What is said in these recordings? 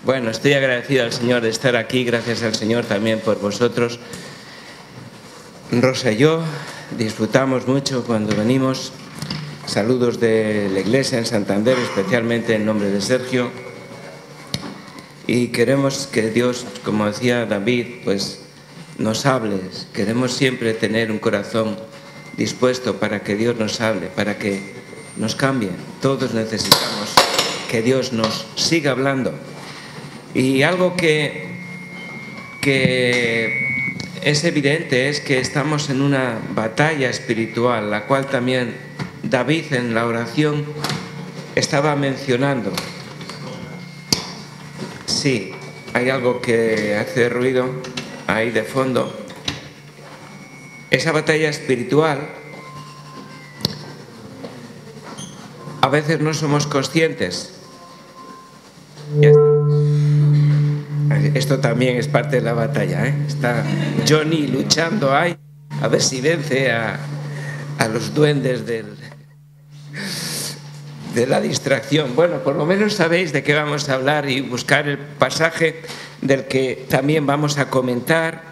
Bueno, estoy agradecido al Señor de estar aquí, gracias al Señor también por vosotros. Rosa y yo disfrutamos mucho cuando venimos. Saludos de la iglesia en Santander, especialmente en nombre de Sergio. Y queremos que Dios, como decía David, pues nos hable. Queremos siempre tener un corazón dispuesto para que Dios nos hable, para que nos cambie. Todos necesitamos que Dios nos siga hablando. Y algo que es evidente es que estamos en una batalla espiritual, la cual también David en la oración estaba mencionando. Sí, hay algo que hace ruido ahí de fondo. Esa batalla espiritual a veces no somos conscientes. Esto también es parte de la batalla, ¿eh? Está Johnny luchando ahí a ver si vence a los duendes de la distracción. Bueno, por lo menos sabéis de qué vamos a hablar y buscar el pasaje del que también vamos a comentar.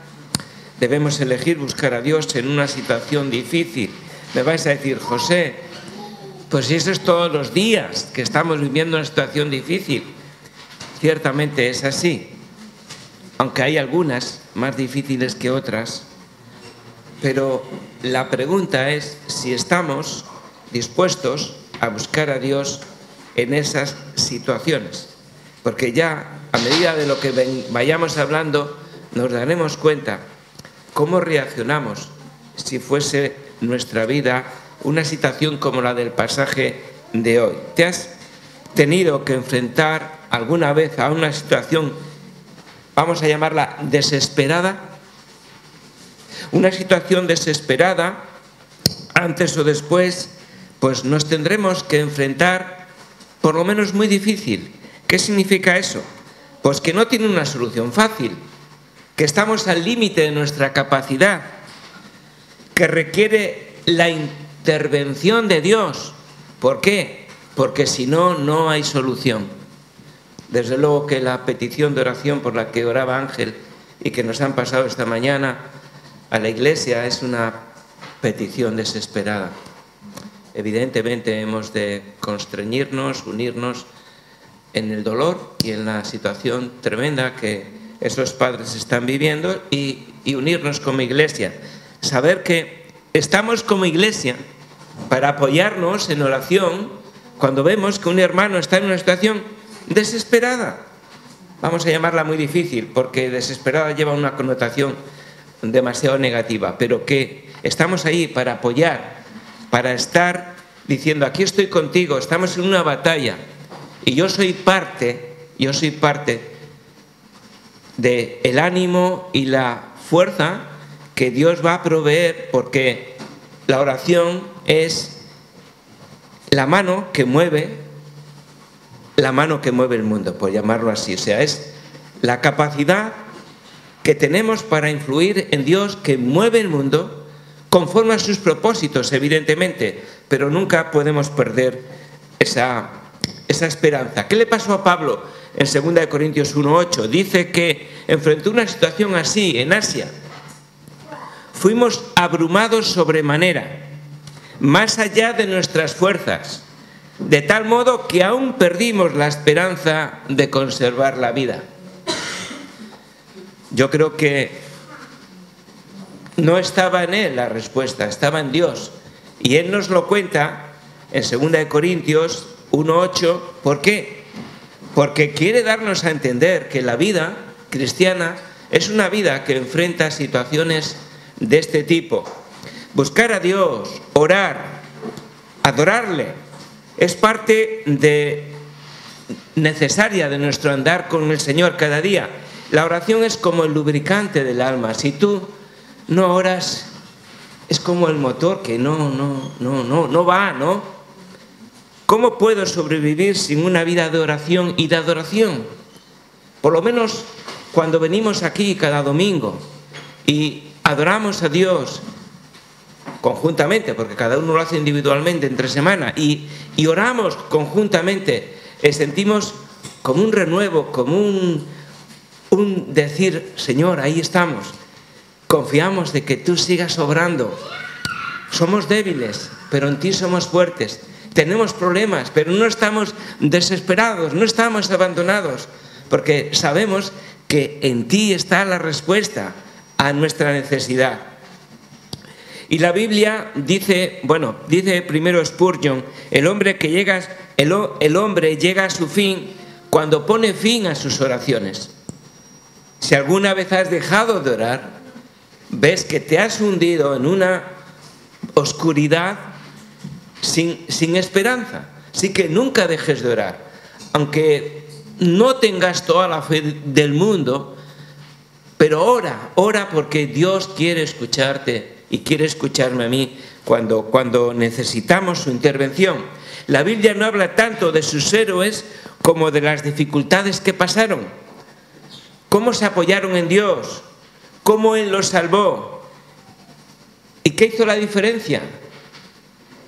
Debemos elegir buscar a Dios en una situación difícil. Me vais a decir, José, pues si eso es todos los días que estamos viviendo una situación difícil. Ciertamente es así, aunque hay algunas más difíciles que otras, pero la pregunta es si estamos dispuestos a buscar a Dios en esas situaciones, porque ya a medida de lo que vayamos hablando nos daremos cuenta cómo reaccionamos si fuese nuestra vida una situación como la del pasaje de hoy. ¿Te has tenido que enfrentar alguna vez a una situación, vamos a llamarla desesperada? Una situación desesperada, antes o después, pues nos tendremos que enfrentar, por lo menos muy difícil. ¿Qué significa eso? Pues que no tiene una solución fácil, que estamos al límite de nuestra capacidad, que requiere la intervención de Dios. ¿Por qué? Porque si no, no hay solución. Desde luego que la petición de oración por la que oraba Ángel y que nos han pasado esta mañana a la iglesia es una petición desesperada. Evidentemente hemos de constreñirnos, unirnos en el dolor y en la situación tremenda que esos padres están viviendo y unirnos como iglesia. Saber que estamos como iglesia para apoyarnos en oración cuando vemos que un hermano está en una situación desesperada. Vamos a llamarla muy difícil porque desesperada lleva una connotación demasiado negativa, pero que estamos ahí para apoyar, para estar diciendo aquí estoy contigo, estamos en una batalla y yo soy parte del ánimo y la fuerza que Dios va a proveer, porque la oración es la mano que mueve el mundo, por llamarlo así. O sea, es la capacidad que tenemos para influir en Dios, que mueve el mundo conforme a sus propósitos, evidentemente, pero nunca podemos perder esa esperanza. ¿Qué le pasó a Pablo en 2 Corintios 1:8? Dice que enfrentó una situación así en Asia. Fuimos abrumados sobremanera, más allá de nuestras fuerzas, de tal modo que aún perdimos la esperanza de conservar la vida. Yo creo que no estaba en él la respuesta, estaba en Dios. Y él nos lo cuenta en 2 Corintios 1:8. ¿Por qué? Porque quiere darnos a entender que la vida cristiana es una vida que enfrenta situaciones de este tipo. Buscar a Dios, orar, adorarle, es parte necesaria de nuestro andar con el Señor cada día. La oración es como el lubricante del alma. Si tú no oras, es como el motor que no va, ¿no? ¿Cómo puedo sobrevivir sin una vida de oración y de adoración? Por lo menos cuando venimos aquí cada domingo y adoramos a Dios conjuntamente, porque cada uno lo hace individualmente entre semana, y oramos conjuntamente, sentimos como un renuevo, como un decir, Señor, ahí estamos. Confiamos de que tú sigas obrando. Somos débiles, pero en ti somos fuertes. Tenemos problemas, pero no estamos desesperados, no estamos abandonados, porque sabemos que en ti está la respuesta a nuestra necesidad. Y la Biblia dice, dice primero Spurgeon, el hombre llega a su fin cuando pone fin a sus oraciones. Si alguna vez has dejado de orar, ves que te has hundido en una oscuridad sin esperanza. Así que nunca dejes de orar. Aunque no tengas toda la fe del mundo, pero ora porque Dios quiere escucharte y quiere escucharme a mí cuando necesitamos su intervención. La Biblia no habla tanto de sus héroes como de las dificultades que pasaron, cómo se apoyaron en Dios, cómo Él los salvó. ¿Y qué hizo la diferencia?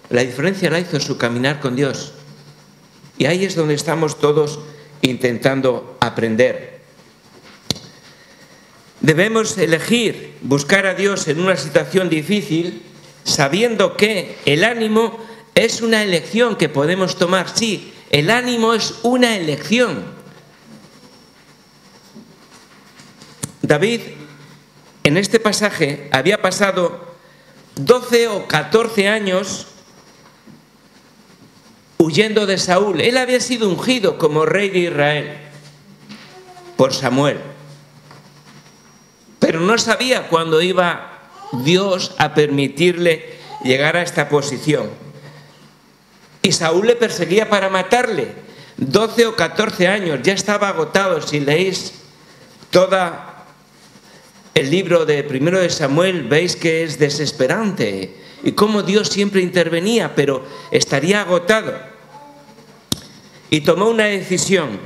La diferencia la hizo su caminar con Dios. Y ahí es donde estamos todos intentando aprender. Debemos elegir buscar a Dios en una situación difícil, sabiendo que el ánimo es una elección que podemos tomar. Sí, el ánimo es una elección. David, en este pasaje, había pasado 12 o 14 años huyendo de Saúl. Él había sido ungido como rey de Israel por Samuel, pero no sabía cuándo iba Dios a permitirle llegar a esta posición. Y Saúl le perseguía para matarle. 12 o 14 años, ya estaba agotado. Si leéis todo el libro de primero de Samuel, veis que es desesperante y cómo Dios siempre intervenía, pero estaría agotado. Y tomó una decisión.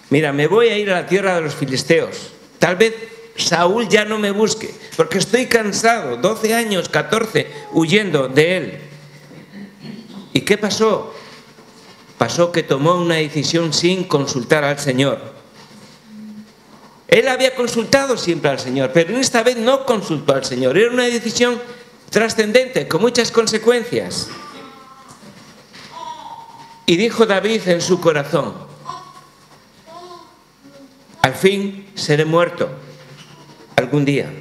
Mira, me voy a ir a la tierra de los filisteos. Tal vez Saúl ya no me busque, porque estoy cansado, 12 años, 14, huyendo de él. ¿Y qué pasó? Pasó que tomó una decisión sin consultar al Señor. Él había consultado siempre al Señor, pero en esta vez no consultó al Señor. Era una decisión trascendente, con muchas consecuencias. Y dijo David en su corazón: al fin seré muerto algún día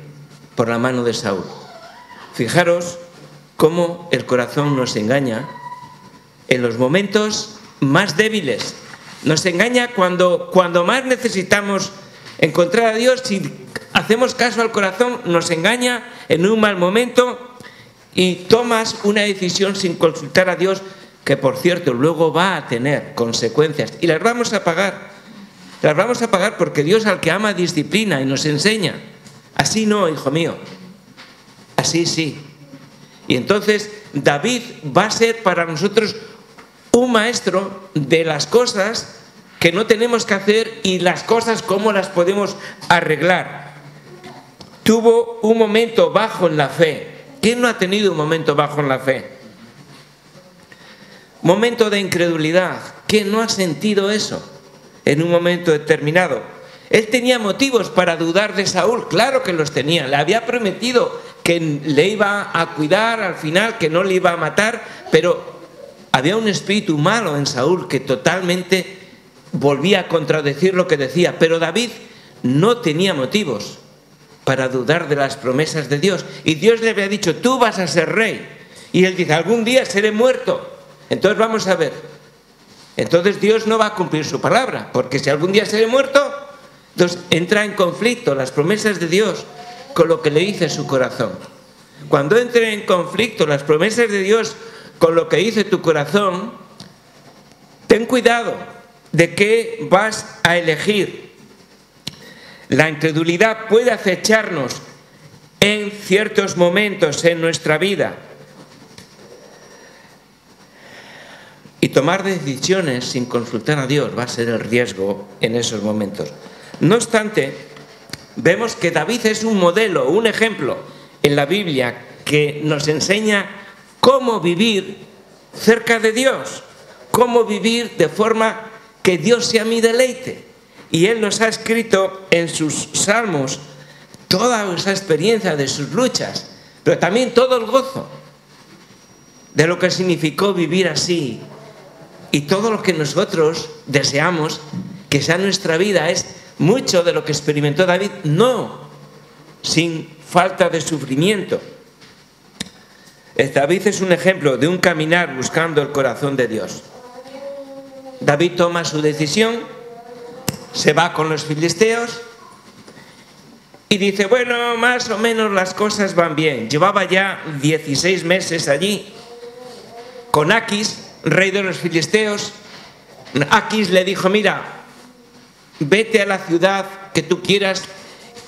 por la mano de Saúl. Fijaros cómo el corazón nos engaña en los momentos más débiles. Nos engaña cuando más necesitamos encontrar a Dios. Si hacemos caso al corazón, nos engaña en un mal momento y tomas una decisión sin consultar a Dios, que por cierto luego va a tener consecuencias y las vamos a pagar. Las vamos a pagar porque Dios al que ama disciplina y nos enseña. Así no, hijo mío. Así sí. Y entonces David va a ser para nosotros un maestro de las cosas que no tenemos que hacer y las cosas cómo las podemos arreglar. Tuvo un momento bajo en la fe. ¿Quién no ha tenido un momento bajo en la fe? Momento de incredulidad. ¿Quién no ha sentido eso en un momento determinado? Él tenía motivos para dudar de Saúl, claro que los tenía. Le había prometido que le iba a cuidar al final, que no le iba a matar, pero había un espíritu malo en Saúl que totalmente volvía a contradecir lo que decía. Pero David no tenía motivos para dudar de las promesas de Dios. Y Dios le había dicho: tú vas a ser rey. Y él dice: algún día seré muerto. Entonces vamos a ver. Entonces Dios no va a cumplir su palabra, porque si algún día seré muerto, entonces entra en conflicto las promesas de Dios con lo que le dice su corazón. Cuando entre en conflicto las promesas de Dios con lo que dice tu corazón, ten cuidado de qué vas a elegir. La incredulidad puede acecharnos en ciertos momentos en nuestra vida y tomar decisiones sin consultar a Dios va a ser el riesgo en esos momentos. No obstante, vemos que David es un modelo, un ejemplo en la Biblia que nos enseña cómo vivir cerca de Dios, cómo vivir de forma que Dios sea mi deleite. Y Él nos ha escrito en sus salmos toda esa experiencia de sus luchas, pero también todo el gozo de lo que significó vivir así. Y todo lo que nosotros deseamos que sea nuestra vida es mucho de lo que experimentó David, no sin falta de sufrimiento. David es un ejemplo de un caminar buscando el corazón de Dios. David toma su decisión, se va con los filisteos y dice, bueno, más o menos las cosas van bien. Llevaba ya 16 meses allí con Aquis, rey de los filisteos. Aquis le dijo, mira, vete a la ciudad que tú quieras,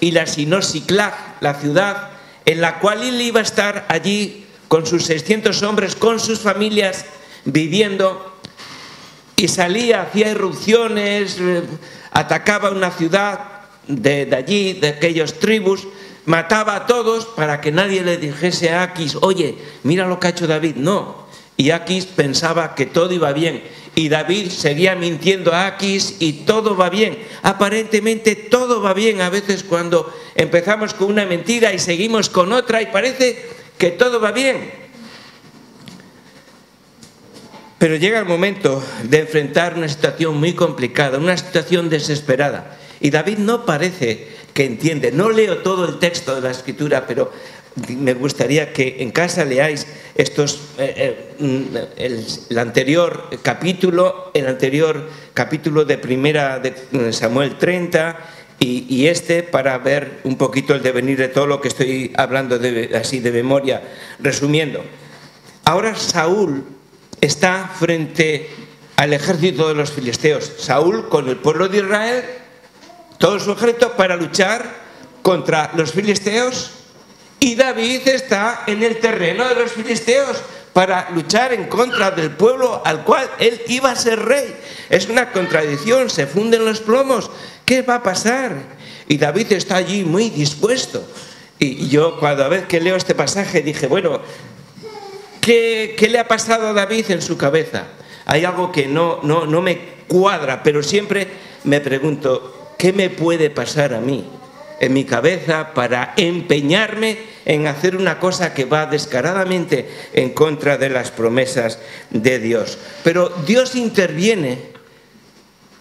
y la asignó Siclag, la ciudad en la cual él iba a estar allí con sus 600 hombres, con sus familias, viviendo, y salía, hacía irrupciones, atacaba una ciudad de allí, de aquellas tribus, mataba a todos para que nadie le dijese a Aquis, oye, mira lo que ha hecho David. No, y Aquis pensaba que todo iba bien, y David seguía mintiendo a Aquis y todo va bien. Aparentemente todo va bien a veces cuando empezamos con una mentira y seguimos con otra y parece que todo va bien. Pero llega el momento de enfrentar una situación muy complicada, una situación desesperada. Y David no parece que entiende. No leo todo el texto de la Escritura, pero me gustaría que en casa leáis el anterior capítulo de primera de Samuel 30 y para ver un poquito el devenir de todo lo que estoy hablando así de memoria, resumiendo. Ahora Saúl está frente al ejército de los filisteos. Saúl con el pueblo de Israel, todo su ejército para luchar contra los filisteos, y David está en el terreno de los filisteos para luchar en contra del pueblo al cual él iba a ser rey. Es una contradicción, se funden los plomos. ¿Qué va a pasar? Y David está allí muy dispuesto. Y yo cada vez que leo este pasaje dije, bueno, ¿qué le ha pasado a David en su cabeza? Hay algo que no me cuadra, pero siempre me pregunto, ¿qué me puede pasar a mí en mi cabeza para empeñarme en hacer una cosa que va descaradamente en contra de las promesas de Dios? Pero Dios interviene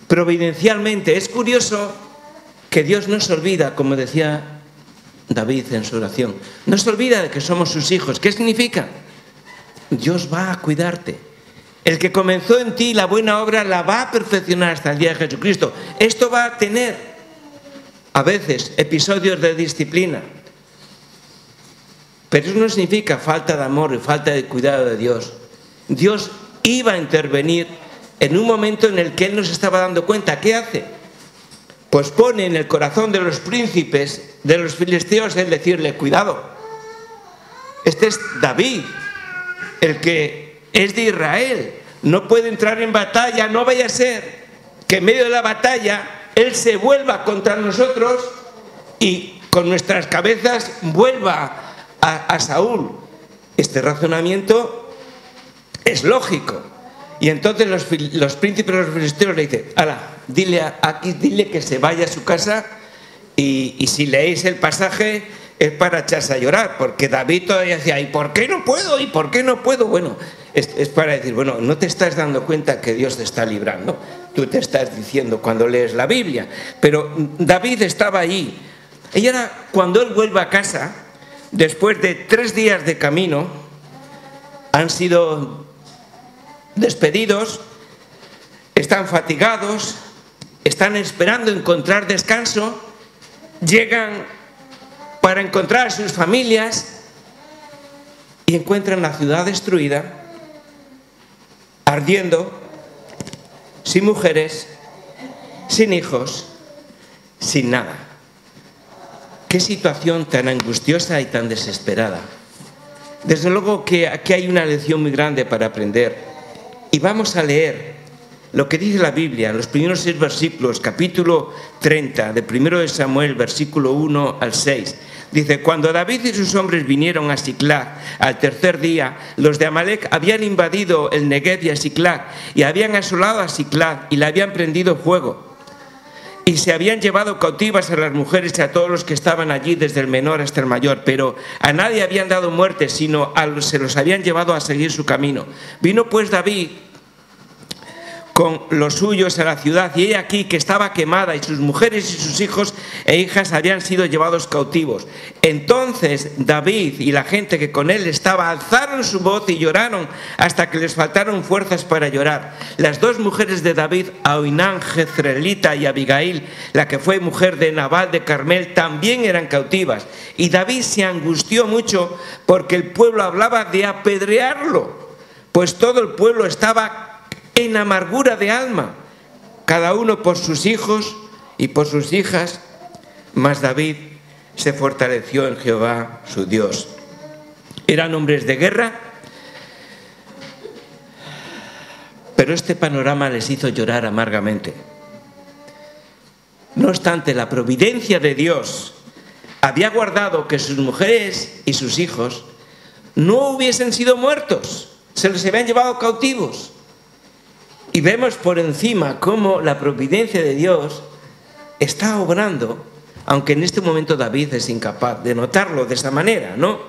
providencialmente. Es curioso que Dios no se olvida, como decía David en su oración, no se olvida de que somos sus hijos. ¿Qué significa? Dios va a cuidarte. El que comenzó en ti la buena obra la va a perfeccionar hasta el día de Jesucristo. Esto va a tener a veces episodios de disciplina, pero eso no significa falta de amor y falta de cuidado de Dios. Dios iba a intervenir en un momento en el que Él nos estaba dando cuenta. ¿Qué hace? Pues pone en el corazón de los príncipes de los filisteos el decirle, cuidado, este es David, el que es de Israel, no puede entrar en batalla, no vaya a ser que en medio de la batalla Él se vuelva contra nosotros y con nuestras cabezas vuelva a Saúl. Este razonamiento es lógico. Y entonces los príncipes de los filisteos le dicen, ala, dile que se vaya a su casa, y si leéis el pasaje es para echarse a llorar, porque David todavía decía, ¿y por qué no puedo? ¿Y por qué no puedo? Bueno, es para decir, bueno, no te estás dando cuenta que Dios te está librando. Tú te estás diciendo cuando lees la Biblia. Pero David estaba allí. Y ahora, cuando él vuelve a casa, después de 3 días de camino, han sido despedidos, están fatigados, están esperando encontrar descanso, llegan para encontrar a sus familias y encuentran la ciudad destruida, ardiendo, sin mujeres, sin hijos, sin nada. Qué situación tan angustiosa y tan desesperada. Desde luego que aquí hay una lección muy grande para aprender. Y vamos a leer lo que dice la Biblia, los primeros 6 versículos, capítulo 30, de 1 de Samuel, versículo 1 al 6. Dice, cuando David y sus hombres vinieron a Siclag al tercer día, los de Amalec habían invadido el Negev y a Siclag, y habían asolado a Siclag y le habían prendido fuego. Y se habían llevado cautivas a las mujeres y a todos los que estaban allí, desde el menor hasta el mayor, pero a nadie habían dado muerte, sino se los habían llevado a seguir su camino. Vino pues David con los suyos a la ciudad, y he aquí que estaba quemada, y sus mujeres y sus hijos e hijas habían sido llevados cautivos. Entonces David y la gente que con él estaba alzaron su voz y lloraron hasta que les faltaron fuerzas para llorar. Las dos mujeres de David, Ahinoam Jezreelita y Abigail, la que fue mujer de Nabal de Carmel, también eran cautivas. Y David se angustió mucho porque el pueblo hablaba de apedrearlo, pues todo el pueblo estaba en amargura de alma, cada uno por sus hijos y por sus hijas, mas David se fortaleció en Jehová su Dios. Eran hombres de guerra, pero este panorama les hizo llorar amargamente. No obstante, la providencia de Dios había guardado que sus mujeres y sus hijos no hubiesen sido muertos, se los habían llevado cautivos. Y vemos por encima cómo la providencia de Dios está obrando, aunque en este momento David es incapaz de notarlo de esa manera, ¿no?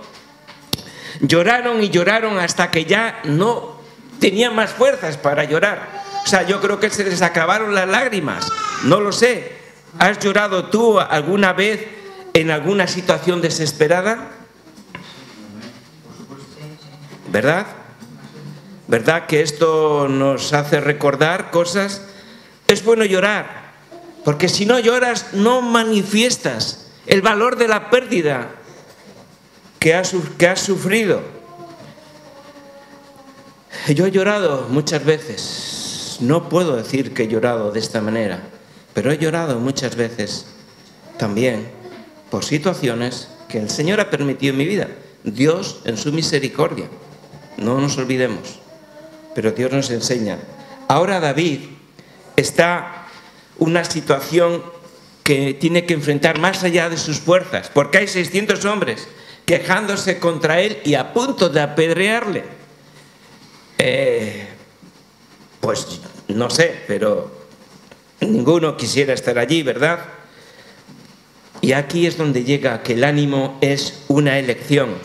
Lloraron y lloraron hasta que ya no tenían más fuerzas para llorar. O sea, yo creo que se les acabaron las lágrimas, no lo sé. ¿Has llorado tú alguna vez en alguna situación desesperada? ¿Verdad? ¿Verdad que esto nos hace recordar cosas? Es bueno llorar, porque si no lloras no manifiestas el valor de la pérdida que has sufrido. Yo he llorado muchas veces, no puedo decir que he llorado de esta manera, pero he llorado muchas veces también por situaciones que el Señor ha permitido en mi vida. Dios en su misericordia, no nos olvidemos. Pero Dios nos enseña. Ahora David está en una situación que tiene que enfrentar más allá de sus fuerzas, porque hay 600 hombres quejándose contra él y a punto de apedrearle. Pues no sé, pero ninguno quisiera estar allí, ¿verdad? Y aquí es donde llega que el ánimo es una elección.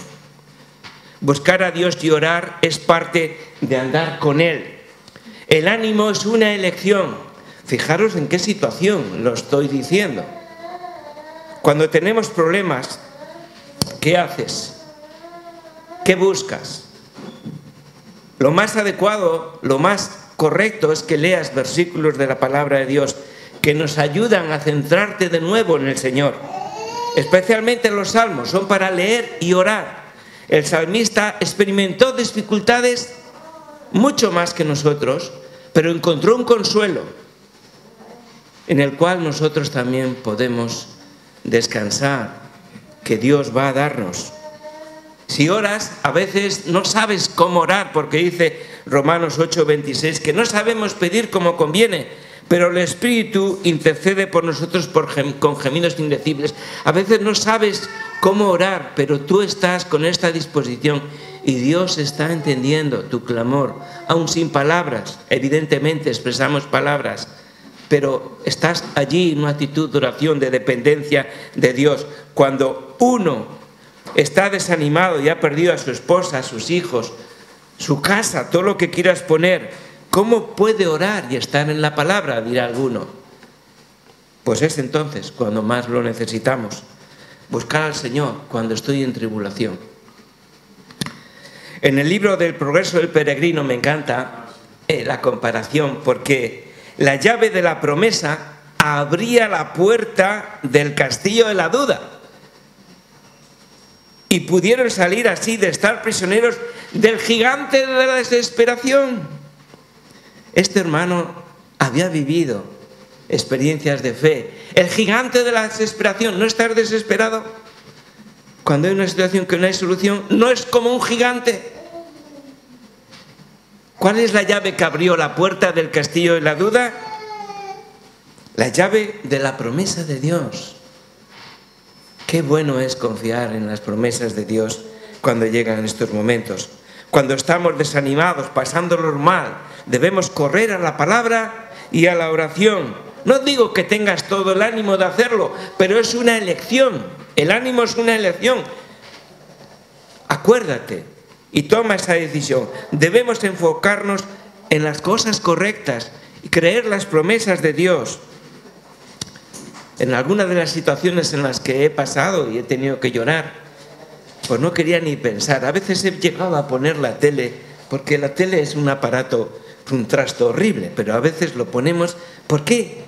Buscar a Dios y orar es parte de andar con Él. El ánimo es una elección. Fijaros en qué situación lo estoy diciendo. Cuando tenemos problemas, ¿qué haces? ¿Qué buscas? Lo más adecuado, lo más correcto es que leas versículos de la palabra de Dios que nos ayudan a centrarte de nuevo en el Señor. Especialmente los salmos son para leer y orar. El salmista experimentó dificultades mucho más que nosotros, pero encontró un consuelo en el cual nosotros también podemos descansar, que Dios va a darnos. Si oras, a veces no sabes cómo orar, porque dice Romanos 8:26 que no sabemos pedir como conviene, pero el Espíritu intercede por nosotros con gemidos indecibles. A veces no sabes cómo orar, pero tú estás con esta disposición y Dios está entendiendo tu clamor, aún sin palabras. Evidentemente expresamos palabras, pero estás allí en una actitud de oración, de dependencia de Dios. Cuando uno está desanimado y ha perdido a su esposa, a sus hijos, su casa, todo lo que quieras poner, ¿cómo puede orar y estar en la palabra?, dirá alguno. Pues es entonces cuando más lo necesitamos. Buscar al Señor cuando estoy en tribulación. En el libro del Progreso del Peregrino me encanta la comparación, porque la llave de la promesa abría la puerta del castillo de la duda. Y pudieron salir así de estar prisioneros del gigante de la desesperación. Este hermano había vivido experiencias de fe. El gigante de la desesperación, no estar desesperado cuando hay una situación que no hay solución, no es como un gigante. ¿Cuál es la llave que abrió la puerta del castillo de la duda? La llave de la promesa de Dios. Qué bueno es confiar en las promesas de Dios cuando llegan estos momentos. Cuando estamos desanimados, pasándolos mal, debemos correr a la palabra y a la oración. No digo que tengas todo el ánimo de hacerlo, pero es una elección. El ánimo es una elección. Acuérdate y toma esa decisión. Debemos enfocarnos en las cosas correctas y creer las promesas de Dios. En algunas de las situaciones en las que he pasado y he tenido que llorar, pues no quería ni pensar. A veces he llegado a poner la tele, porque la tele es un aparato, un trasto horrible, pero a veces lo ponemos. ¿Por qué?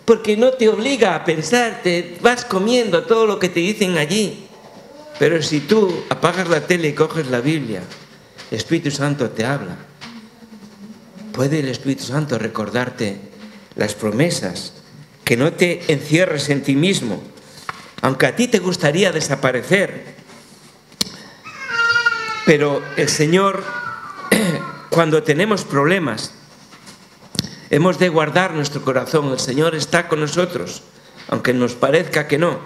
Porque no te obliga a pensar, te vas comiendo todo lo que te dicen allí. Pero si tú apagas la tele y coges la Biblia, el Espíritu Santo te habla. Puede el Espíritu Santo recordarte las promesas, que no te encierres en ti mismo, aunque a ti te gustaría desaparecer. Pero el Señor, cuando tenemos problemas, hemos de guardar nuestro corazón. El Señor está con nosotros, aunque nos parezca que no.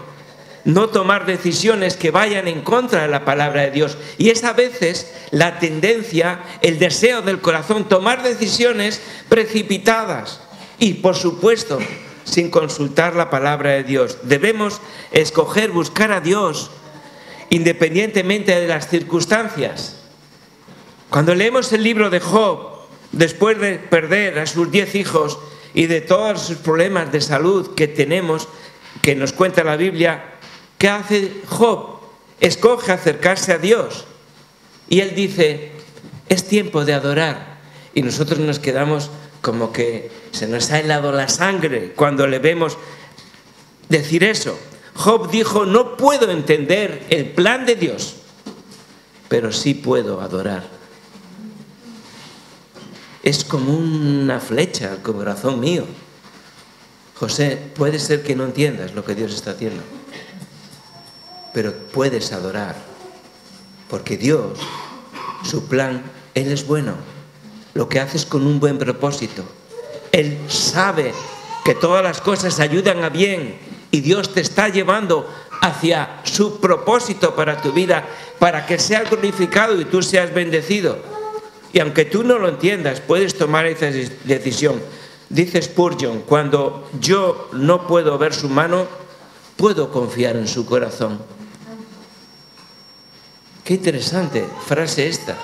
No tomar decisiones que vayan en contra de la palabra de Dios. Y es a veces la tendencia, el deseo del corazón, tomar decisiones precipitadas. Y, por supuesto, sin consultar la palabra de Dios. Debemos escoger buscar a Dios independientemente de las circunstancias. Cuando leemos el libro de Job, después de perder a sus 10 hijos y de todos sus problemas de salud que tenemos, que nos cuenta la Biblia, ¿qué hace Job? Escoge acercarse a Dios. Y él dice, es tiempo de adorar. Y nosotros nos quedamos como que se nos ha helado la sangre cuando le vemos decir eso. Job dijo, no puedo entender el plan de Dios, pero sí puedo adorar. Es como una flecha al corazón mío. José, puede ser que no entiendas lo que Dios está haciendo, pero puedes adorar, porque Dios, su plan, Él es bueno. Lo que haces con un buen propósito. Él sabe que todas las cosas ayudan a bien y Dios te está llevando hacia su propósito para tu vida, para que sea glorificado y tú seas bendecido. Y aunque tú no lo entiendas, puedes tomar esa decisión. Dice Spurgeon, cuando yo no puedo ver su mano, puedo confiar en su corazón. Qué interesante frase esta.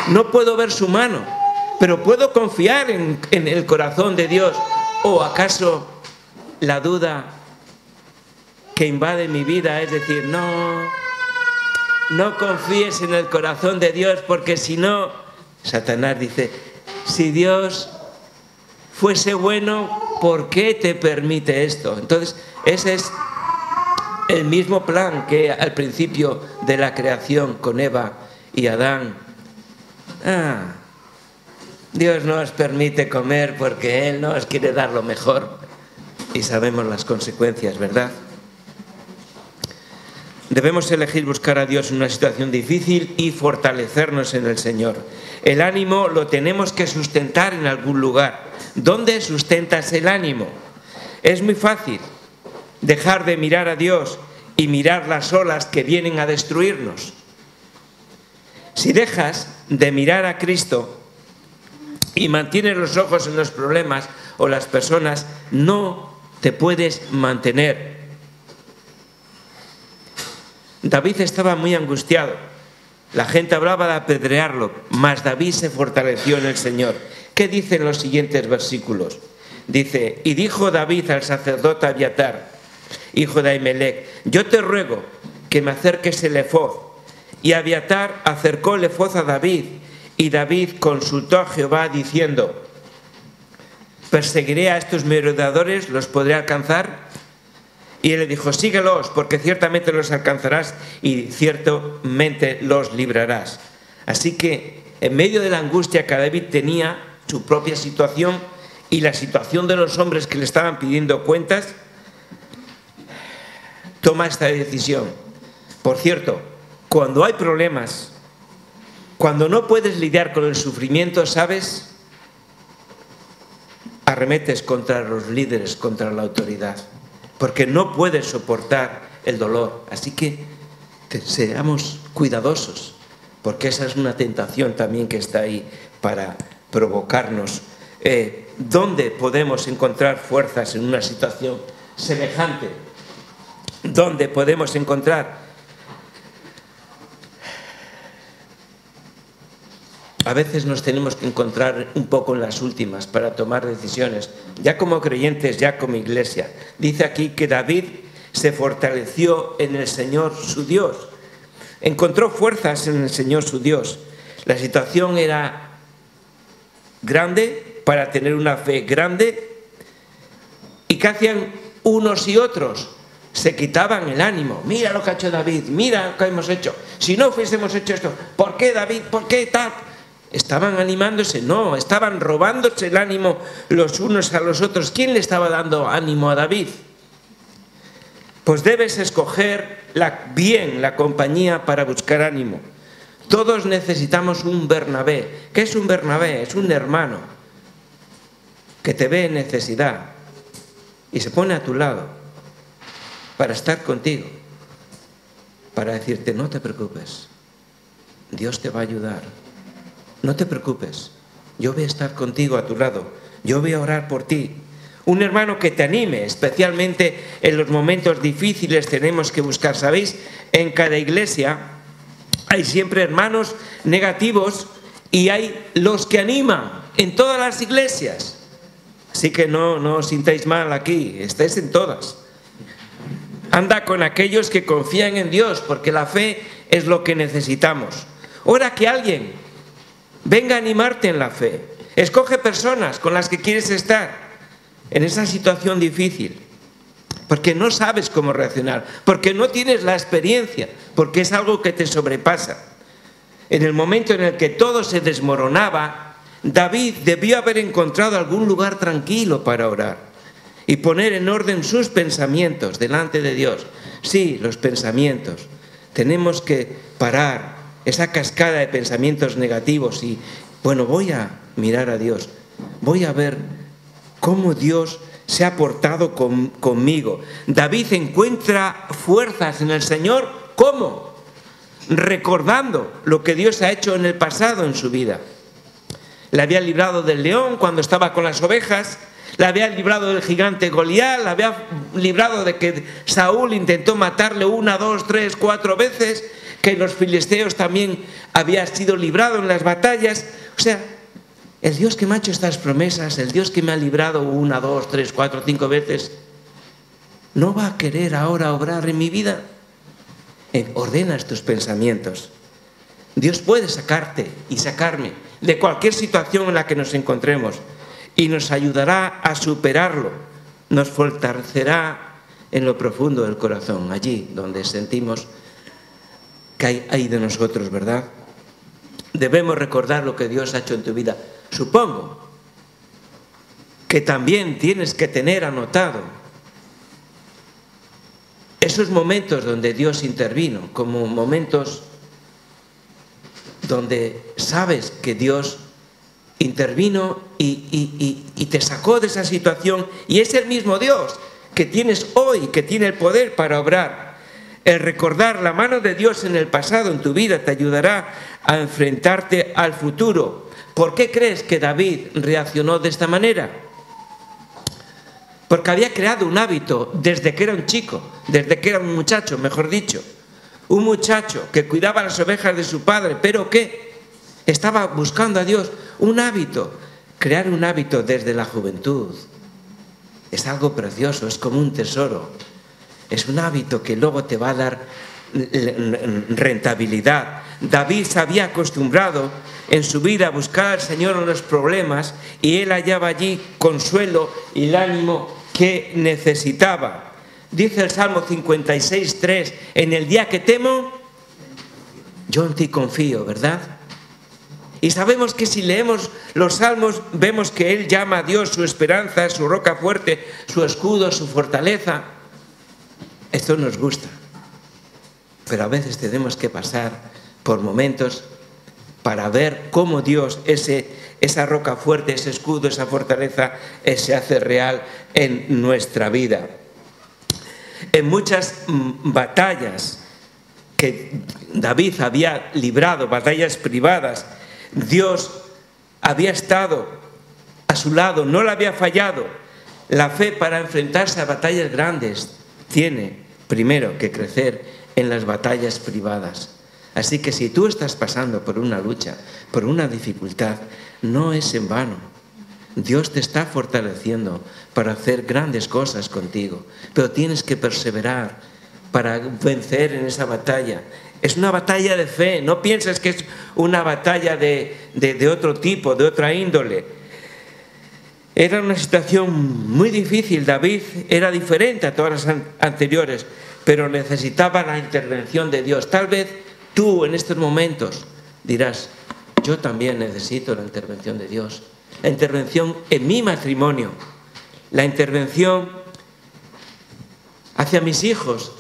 No puedo ver su mano, pero puedo confiar en el corazón de Dios. ¿O acaso la duda que invade mi vida es decir, no confíes en el corazón de Dios, porque si no, Satanás dice, si Dios fuese bueno, ¿por qué te permite esto? Entonces, ese es el mismo plan que al principio de la creación con Eva y Adán. Dios no os permite comer porque Él no os quiere dar lo mejor. Y sabemos las consecuencias, ¿verdad? Debemos elegir buscar a Dios en una situación difícil y fortalecernos en el Señor. El ánimo lo tenemos que sustentar en algún lugar. ¿Dónde sustentas el ánimo? Es muy fácil dejar de mirar a Dios y mirar las olas que vienen a destruirnos. Si dejas de mirar a Cristo y mantienes los ojos en los problemas o las personas, no te puedes mantener. David estaba muy angustiado. La gente hablaba de apedrearlo, mas David se fortaleció en el Señor. ¿Qué dicen los siguientes versículos? Dice, y dijo David al sacerdote Abiatar, hijo de Ahimelech, yo te ruego que me acerques el ephod. Y Abiatar acercó el ephod a David, y David consultó a Jehová diciendo, ¿perseguiré a estos merodeadores? ¿Los podré alcanzar? Y él le dijo, síguelos, porque ciertamente los alcanzarás y ciertamente los librarás. Así que en medio de la angustia que David tenía, su propia situación y la situación de los hombres que le estaban pidiendo cuentas, toma esta decisión. Por cierto, cuando hay problemas, cuando no puedes lidiar con el sufrimiento, ¿sabes? Arremetes contra los líderes, contra la autoridad, porque no puedes soportar el dolor. Así que seamos cuidadosos, porque esa es una tentación también que está ahí para provocarnos. ¿Dónde podemos encontrar fuerzas en una situación semejante? ¿Dónde podemos encontrar? A veces nos tenemos que encontrar un poco en las últimas para tomar decisiones, ya como creyentes, ya como iglesia. Dice aquí que David se fortaleció en el Señor su Dios. Encontró fuerzas en el Señor su Dios. La situación era grande para tener una fe grande. ¿Y qué hacían unos y otros? Se quitaban el ánimo. Mira lo que ha hecho David, mira lo que hemos hecho. Si no hubiésemos hecho esto, ¿por qué David? ¿Por qué tal? ¿Estaban animándose? No, estaban robándose el ánimo los unos a los otros. ¿Quién le estaba dando ánimo a David? Pues debes escoger bien la compañía para buscar ánimo. Todos necesitamos un Bernabé. ¿Qué es un Bernabé? Es un hermano que te ve en necesidad y se pone a tu lado para estar contigo, para decirte: no te preocupes, Dios te va a ayudar. No te preocupes, yo voy a estar contigo a tu lado, yo voy a orar por ti. Un hermano que te anime, especialmente en los momentos difíciles tenemos que buscar. ¿Sabéis? En cada iglesia hay siempre hermanos negativos y hay los que animan en todas las iglesias. Así que no os sintáis mal aquí, estáis en todas. Anda con aquellos que confían en Dios, porque la fe es lo que necesitamos. Ora que alguien venga a animarte en la fe. Escoge personas con las que quieres estar en esa situación difícil, porque no sabes cómo reaccionar, porque no tienes la experiencia, porque es algo que te sobrepasa. En el momento en el que todo se desmoronaba, David debió haber encontrado algún lugar tranquilo para orar y poner en orden sus pensamientos delante de Dios. Sí, los pensamientos. Tenemos que parar esa cascada de pensamientos negativos y, bueno, voy a mirar a Dios, voy a ver cómo Dios se ha portado conmigo. David encuentra fuerzas en el Señor. ¿Cómo? Recordando lo que Dios ha hecho en el pasado en su vida. Le había librado del león cuando estaba con las ovejas, le había librado del gigante Goliat, le había librado de que Saúl intentó matarle 1, 2, 3, 4 veces, que los filisteos también había sido librado en las batallas. O sea, el Dios que me ha hecho estas promesas, el Dios que me ha librado 1, 2, 3, 4, 5 veces, ¿no va a querer ahora obrar en mi vida? Ordenas tus pensamientos. Dios puede sacarte y sacarme de cualquier situación en la que nos encontremos y nos ayudará a superarlo. Nos fortalecerá en lo profundo del corazón, allí donde sentimos que hay de nosotros, ¿verdad? Debemos recordar lo que Dios ha hecho en tu vida. Supongo que también tienes que tener anotado esos momentos donde Dios intervino, como momentos donde sabes que Dios intervino y te sacó de esa situación, y es el mismo Dios que tienes hoy, que tiene el poder para obrar. El recordar la mano de Dios en el pasado en tu vida te ayudará a enfrentarte al futuro. ¿Por qué crees que David reaccionó de esta manera? Porque había creado un hábito desde que era un chico, desde que era un muchacho, mejor dicho. Un muchacho que cuidaba las ovejas de su padre, pero que estaba buscando a Dios. Un hábito, crear un hábito desde la juventud. Es algo precioso, es como un tesoro. Es un hábito que luego te va a dar rentabilidad. David se había acostumbrado en su vida a buscar al Señor en los problemas y él hallaba allí consuelo y el ánimo que necesitaba. Dice el Salmo 56:3, en el día que temo, yo en ti confío, ¿verdad? Y sabemos que si leemos los salmos, vemos que él llama a Dios su esperanza, su roca fuerte, su escudo, su fortaleza. Esto nos gusta, pero a veces tenemos que pasar por momentos para ver cómo Dios, esa roca fuerte, ese escudo, esa fortaleza, se hace real en nuestra vida. En muchas batallas que David había librado, batallas privadas, Dios había estado a su lado, no le había fallado. La fe para enfrentarse a batallas grandes tiene primero que crecer en las batallas privadas. Así que si tú estás pasando por una lucha, por una dificultad, no es en vano. Dios te está fortaleciendo para hacer grandes cosas contigo, pero tienes que perseverar para vencer en esa batalla. Es una batalla de fe, no pienses que es una batalla de otro tipo, de otra índole. Era una situación muy difícil. David era diferente a todas las anteriores, pero necesitaba la intervención de Dios. Tal vez tú en estos momentos dirás, yo también necesito la intervención de Dios. La intervención en mi matrimonio, la intervención hacia mis hijos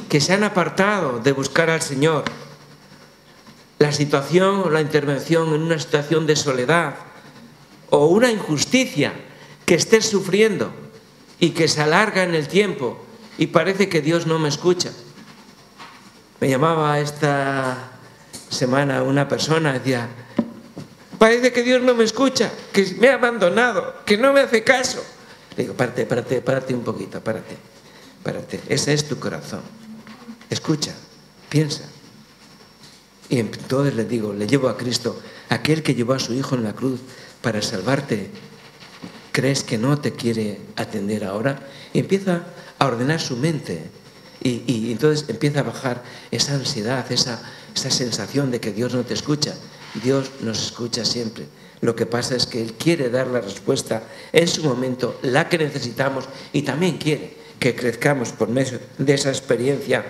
que se han apartado de buscar al Señor, la situación o la intervención en una situación de soledad o una injusticia que estés sufriendo y que se alarga en el tiempo y parece que Dios no me escucha. Me llamaba esta semana una persona, decía, parece que Dios no me escucha, que me ha abandonado, que no me hace caso. Le digo, párate un poquito, párate. Ese es tu corazón. Escucha, piensa. Y entonces le digo, le llevo a Cristo, aquel que llevó a su Hijo en la cruz para salvarte. ¿Crees que no te quiere atender ahora? Y empieza a ordenar su mente. Y entonces empieza a bajar esa ansiedad, esa sensación de que Dios no te escucha. Dios nos escucha siempre. Lo que pasa es que Él quiere dar la respuesta en su momento, la que necesitamos, y también quiere que crezcamos por medio de esa experiencia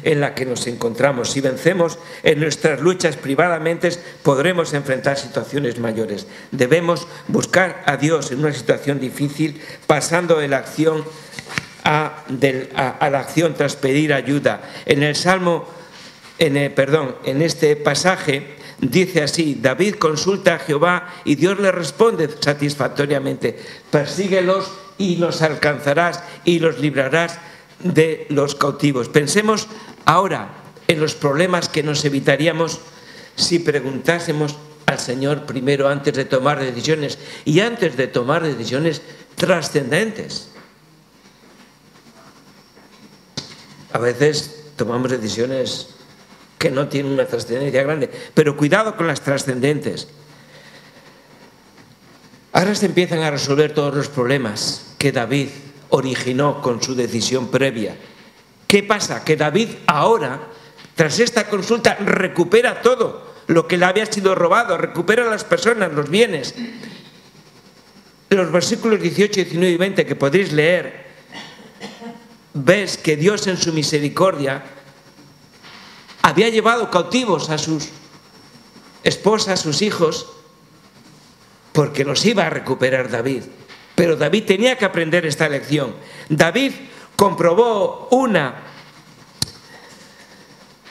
en la que nos encontramos. Si vencemos en nuestras luchas privadamente, podremos enfrentar situaciones mayores. Debemos buscar a Dios en una situación difícil, pasando de la acción a la acción tras pedir ayuda. En este pasaje dice así, David consulta a Jehová y Dios le responde satisfactoriamente, persíguelos y los alcanzarás y los librarás de los cautivos. Pensemos ahora en los problemas que nos evitaríamos si preguntásemos al Señor primero antes de tomar decisiones, y antes de tomar decisiones trascendentes. A veces tomamos decisiones que no tienen una trascendencia grande, pero cuidado con las trascendentes. Ahora se empiezan a resolver todos los problemas que David originó con su decisión previa. ¿Qué pasa? Que David ahora, tras esta consulta, recupera todo lo que le había sido robado, recupera a las personas, los bienes. En los versículos 18, 19 y 20 que podréis leer, ves que Dios en su misericordia había llevado cautivos a sus esposas, a sus hijos, porque los iba a recuperar David. Pero David tenía que aprender esta lección. David comprobó una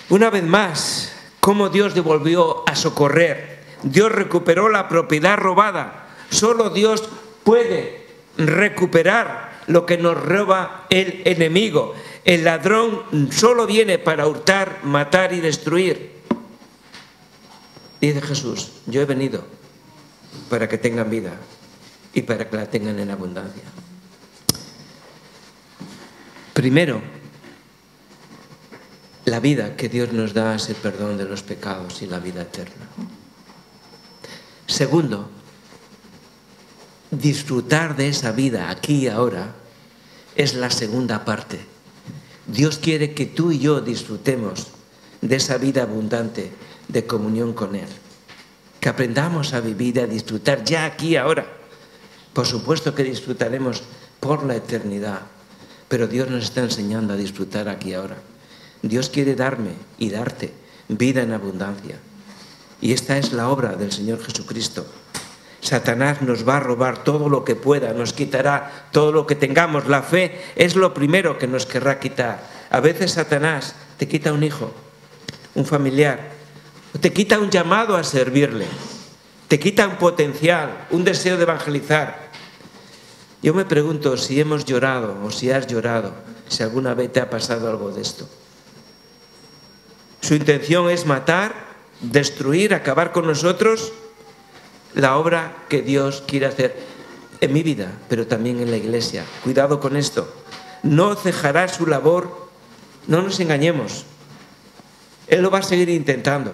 vez más cómo Dios devolvió a socorrer. Dios recuperó la propiedad robada. Solo Dios puede recuperar lo que nos roba el enemigo. El ladrón solo viene para hurtar, matar y destruir. Dice Jesús, yo he venido para que tengan vida y para que la tengan en abundancia. Primero, la vida que Dios nos da es el perdón de los pecados y la vida eterna. Segundo, disfrutar de esa vida aquí y ahora es la segunda parte. Dios quiere que tú y yo disfrutemos de esa vida abundante de comunión con Él. Que aprendamos a vivir y a disfrutar ya aquí y ahora. Por supuesto que disfrutaremos por la eternidad, pero Dios nos está enseñando a disfrutar aquí y ahora. Dios quiere darme y darte vida en abundancia. Y esta es la obra del Señor Jesucristo. Satanás nos va a robar todo lo que pueda, nos quitará todo lo que tengamos. La fe es lo primero que nos querrá quitar. A veces Satanás te quita un hijo, un familiar, te quita un llamado a servirle, te quita un potencial, un deseo de evangelizar. Yo me pregunto si hemos llorado o si has llorado, si alguna vez te ha pasado algo de esto. Su intención es matar, destruir, acabar con nosotros la obra que Dios quiere hacer en mi vida, pero también en la iglesia. Cuidado con esto. No cejará su labor, no nos engañemos. Él lo va a seguir intentando.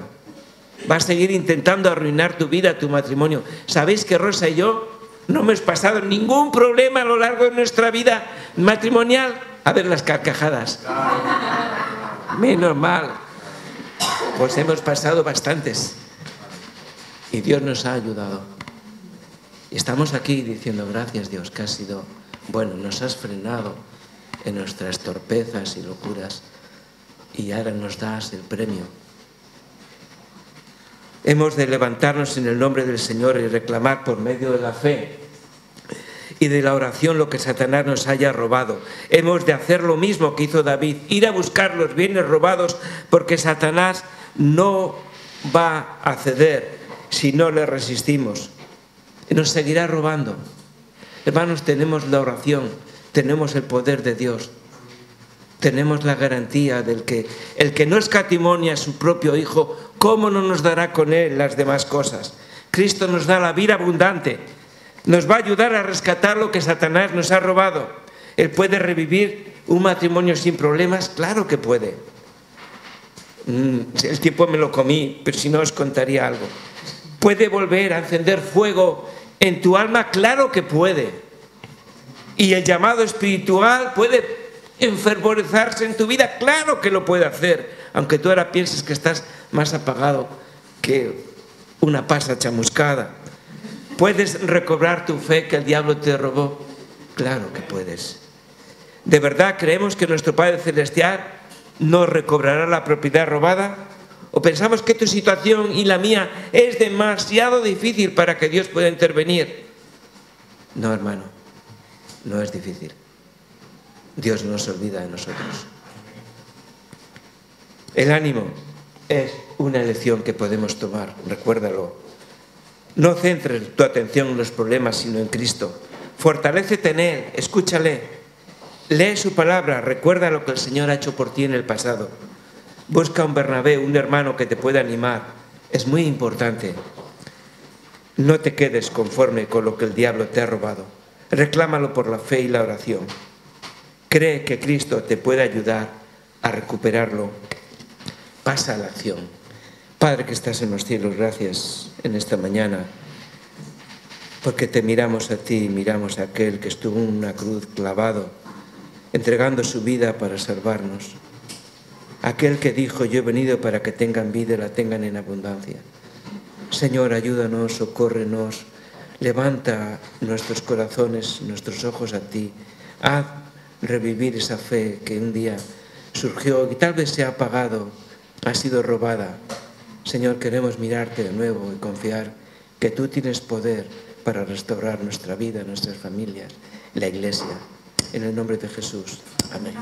Va a seguir intentando arruinar tu vida, tu matrimonio. ¿Sabéis que Rosa y yo no hemos pasado ningún problema a lo largo de nuestra vida matrimonial? A ver las carcajadas. Menos mal. Pues hemos pasado bastantes. Y Dios nos ha ayudado. Y estamos aquí diciendo gracias, Dios, que has sido bueno, nos has frenado en nuestras torpezas y locuras. Y ahora nos das el premio. Hemos de levantarnos en el nombre del Señor y reclamar por medio de la fe y de la oración lo que Satanás nos haya robado. Hemos de hacer lo mismo que hizo David, ir a buscar los bienes robados, porque Satanás no va a ceder si no le resistimos. Y nos seguirá robando. Hermanos, tenemos la oración, tenemos el poder de Dios. Tenemos la garantía del que el que no escatimonia a su propio Hijo, ¿cómo no nos dará con Él las demás cosas? Cristo nos da la vida abundante. Nos va a ayudar a rescatar lo que Satanás nos ha robado. ¿Él puede revivir un matrimonio sin problemas? Claro que puede. El tiempo me lo comí, pero si no os contaría algo. ¿Puede volver a encender fuego en tu alma? Claro que puede. ¿Y el llamado espiritual puede enfervorizarse en tu vida? Claro que lo puede hacer, aunque tú ahora pienses que estás más apagado que una pasa chamuscada. ¿Puedes recobrar tu fe que el diablo te robó? Claro que puedes. ¿De verdad creemos que nuestro Padre Celestial nos recobrará la propiedad robada? ¿O pensamos que tu situación y la mía es demasiado difícil para que Dios pueda intervenir? No, hermano, no es difícil. Dios no se olvida de nosotros. El ánimo es una elección que podemos tomar, recuérdalo. No centres tu atención en los problemas, sino en Cristo. Fortalécete en Él, escúchale. Lee su palabra, recuerda lo que el Señor ha hecho por ti en el pasado. Busca un Bernabé, un hermano que te pueda animar. Es muy importante. No te quedes conforme con lo que el diablo te ha robado. Reclámalo por la fe y la oración. Cree que Cristo te puede ayudar a recuperarlo. Pasa a la acción. Padre que estás en los cielos, gracias en esta mañana, porque te miramos a ti, miramos a aquel que estuvo en una cruz clavado, entregando su vida para salvarnos. Aquel que dijo, yo he venido para que tengan vida y la tengan en abundancia. Señor, ayúdanos, socórrenos, levanta nuestros corazones, nuestros ojos a ti. Haz revivir esa fe que un día surgió y tal vez se ha apagado, ha sido robada. Señor, queremos mirarte de nuevo y confiar que tú tienes poder para restaurar nuestra vida, nuestras familias, la iglesia. En el nombre de Jesús. Amén.